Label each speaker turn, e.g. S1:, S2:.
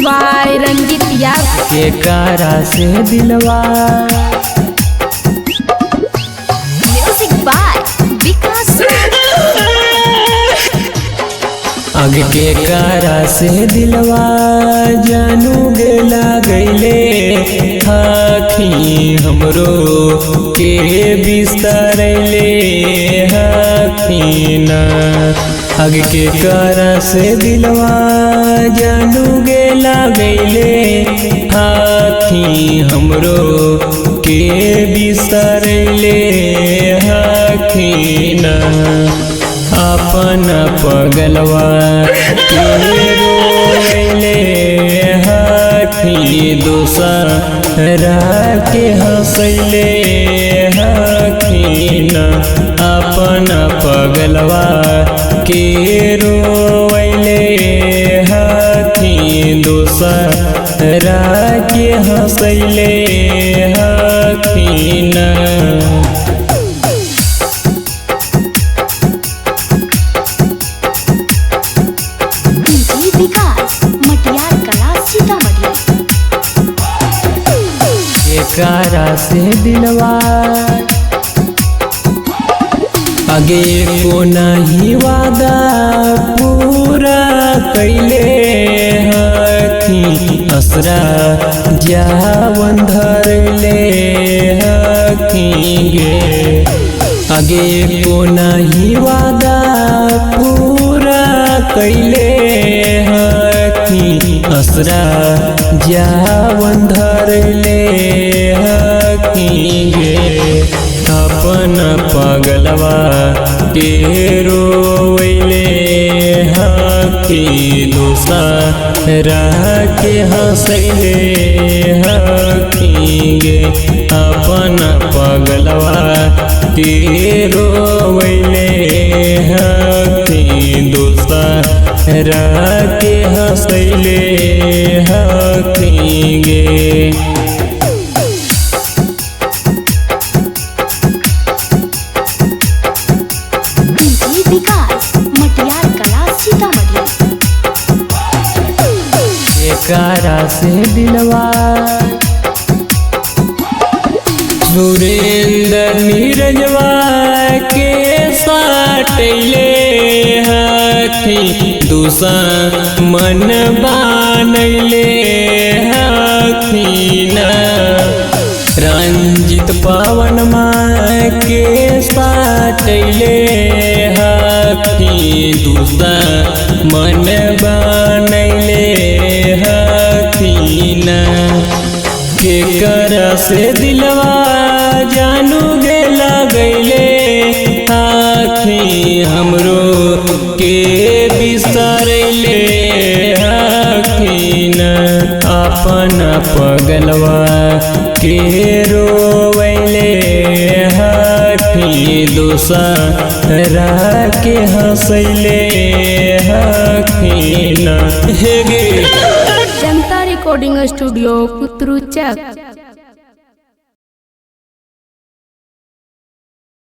S1: By Ranjit Yadav.
S2: के कारा से दिलवा
S1: म्यूजिक बाय विकास।
S2: अग के कारा से दिलवा जानू गेला गईले हाखी हमरो के बिस्तरले हाखीना। अग के कारा से दिलवा जानू गेला गईले हाखी हमरो के बिस्तरले हाखीना। अपन पगलवा के रोले हाथी दूसरा के हंसले हाथीना। अपन पगलवा के रोले हाथी दूसरा के हंसले हाथीना। कारा से दिलवा आगे को नहीं वादा पूरा कैले हकी असरा जावन धरले हकी गे। आगे को नहीं वादा पूरा कैले हकी असरा जावन धरले हकी गे। अपन पगलवा के रोले हकी दूसरा के हंसले हकी गे। अपन पगलवा के रोले हकी दूसरा के हंसले हकी गे। कारा से दिलवा सुरेंद्र नीरजवा के साटले हाथी दूसा मन बानले हाथीना। रंजित पवन माँ के साटले हाथी दूसा मन बानले हाथीना। के करा से दिलवा जानू गेला गईले हाथी हमरो के बिसरले हाथीना। अपन पगलवा के रोवैले हाथी दूसरा के हंसले हाथीना।
S1: जनता रिकॉर्डिंग स्टूडियो कुतरुचक।